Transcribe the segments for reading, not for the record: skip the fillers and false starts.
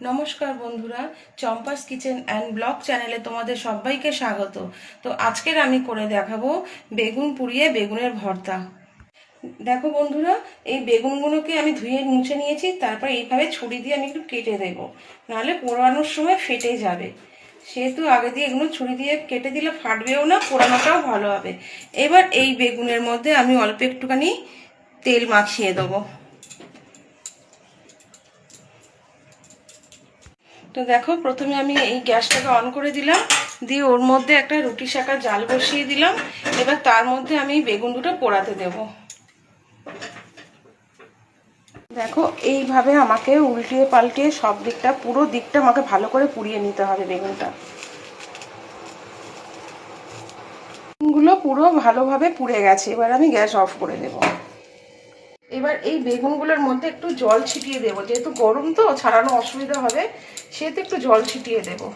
নমস্কার বন্ধুরা, Champa's kitchen and blog চ্যানেলে তোমাদের সবাইকে স্বাগত। তো আজকের আমি করে দেখাবো বেগুন পুড়িয়ে বেগুনের ভর্তা। দেখো বন্ধুরা, এই বেগুনগুলোকে আমি ধুয়ে মুছে নিয়েছি। তারপর এইভাবে ছুরি দিয়ে আমি একটু কেটে দেবো, নাহলে পোড়ানোর সময় ফেটে যাবে। সেহেতু আগে দিয়ে এগুলো ছুরি দিয়ে কেটে দিলে ফাটবেও না, পোড়ানোটাও ভালো হবে। এবার এই বেগুনের মধ্যে আমি অল্প একটুখানি তেল মাখিয়ে দেবো। তো দেখো, প্রথমে আমি এই গ্যাসটাকে অন করে দিলাম, দিয়ে ওর মধ্যে একটা রুটি সেঁকার জাল বসিয়ে দিলাম। এবার তার মধ্যে আমি বেগুন দুটো পোড়াতে দেব। দেখো, এইভাবে আমাকে উল্টিয়ে পাল্টিয়ে সব দিকটা, পুরো দিকটা আমাকে ভালো করে পুড়িয়ে নিতে হবে বেগুনটা। বেগুনগুলো পুরো ভালোভাবে পুড়ে গেছে, এবার আমি গ্যাস অফ করে দেব। এবার এই বেগুনগুলোর মধ্যে একটু জল ছিটিয়ে দেবো, যেহেতু গরম তো ছাড়ানো অসুবিধা হবে, সেহেতু একটু জল ছিটিয়ে দেবো।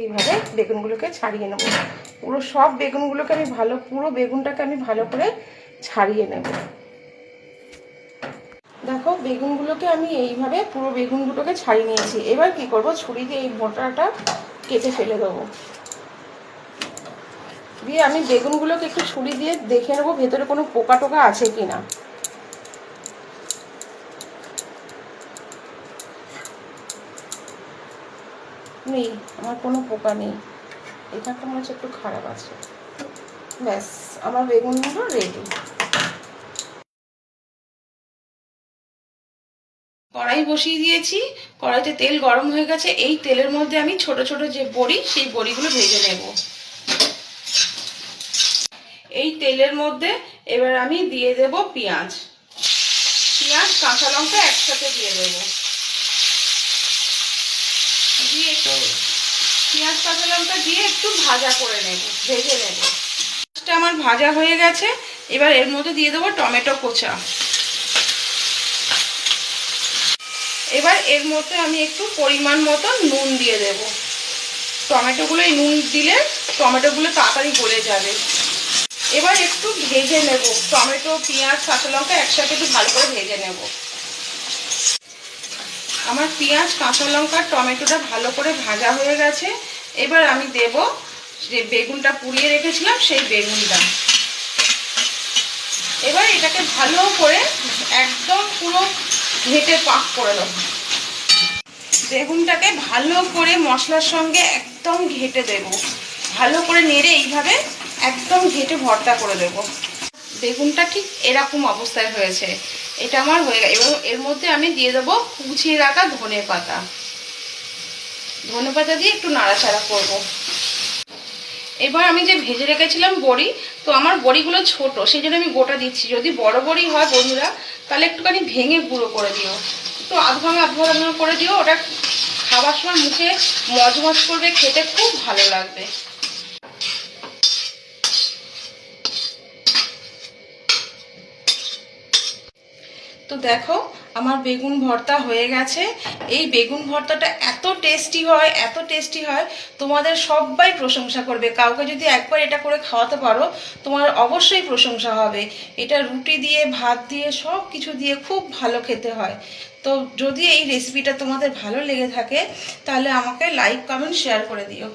এইভাবে বেগুনগুলোকে ছাড়িয়ে নেব। পুরো সব বেগুনগুলোকে আমি পুরো বেগুনটাকে আমি ভালো করে ছাড়িয়ে নেব। দেখো, বেগুনগুলোকে আমি এইভাবে পুরো বেগুনগুলোকে ছাড়িয়ে নিয়েছি। এবার কি করব, ছুরি দিয়ে এই মোটাটা কেটে ফেলে দেবো। দিয়ে আমি বেগুনগুলোকে একটু ছুরি দিয়ে দেখে নেবো ভেতরে কোনো পোকা টোকা আছে কিনা। নেই, আমার কোনো পোকা নেই। এখানটা মনে হচ্ছে একটু খারাপ আছে। ব্যাস, আমার বেগুনগুলো রেডি। কড়াই বসিয়ে দিয়েছি, কড়াইতে তেল গরম হয়ে গেছে। এই তেলের মধ্যে আমি ছোট ছোট যে বড়ি, সেই বড়িগুলো ভেজে নেব। এই তেলের মধ্যে এবার আমি দিয়ে দেব পেঁয়াজ, কাঁচা লঙ্কা একসাথে দিয়ে দেব। দিয়ে পেঁয়াজ কাঁচা লঙ্কা দিয়ে একটু ভাজা করে নেব, ভেজে নেব। পেঁয়াজটা আমার ভাজা হয়ে গেছে। এবার এর মধ্যে দিয়ে দেবো টমেটো কোচা। এবার এর মধ্যে আমি একটু পরিমাণ মতো নুন দিয়ে দেব। টমেটোগুলো নুন দিলে টমেটোগুলো তাড়াতাড়ি গলে যাবে। এবার একটু ভেজে নেব, টমেটো পেঁয়াজ কাঁচা লঙ্কা একসাথে একটু ভালো করে ভেজে নেব। আমার পেঁয়াজ কাঁচা লঙ্কা টমেটোটা ভালো করে ভাজা হয়ে গেছে। এবার আমি দেব যে বেগুনটা পুড়িয়ে রেখেছিলাম, সেই বেগুনটা। এবার এটাকে ভালো করে একদম পুরো ঘেঁটে পাক করে দেব। বেগুনটাকে ভালো করে মশলার সঙ্গে একদম ঘেঁটে দেব, ভালো করে নেড়ে এইভাবে একদম ঘেঁটে ভর্তা করে দেব। বেগুনটা ঠিক এরকম অবস্থায় হয়েছে, এটা আমার হয়ে গেছে। এবার এর মধ্যে আমি দিয়ে দেবো কুচিয়ে রাখা ধনে পাতা দিয়ে একটু নাড়াচাড়া করব। এবার আমি যে ভেজে রেখেছিলাম বড়ি, তো আমার বড়িগুলো ছোট, সেই জন্য আমি গোটা দিচ্ছি। যদি বড় বড়ি হয় বন্ধুরা, তাহলে একটুখানি ভেঙে গুঁড়ো করে দিও, একটু আধ ভাঙা করে দিও। ওটা খাবার সময় মুখে মজমজ করবে, খেতে খুব ভালো লাগবে। তো দেখো, আমার বেগুন ভর্তা হয়ে গেছে। এই বেগুন ভর্তাটা এত টেস্টি হয়, এত টেস্টি হয়, তোমাদের সবাই প্রশংসা করবে। কাউকে যদি একবার এটা করে খাওয়াতে পারো, তোমার অবশ্যই প্রশংসা হবে। এটা রুটি দিয়ে, ভাত দিয়ে, সব কিছু দিয়ে খুব ভালো খেতে হয়। তো যদি এই রেসিপিটা তোমাদের ভালো লেগে থাকে, তাহলে আমাকে লাইক কমেন্ট শেয়ার করে দিও।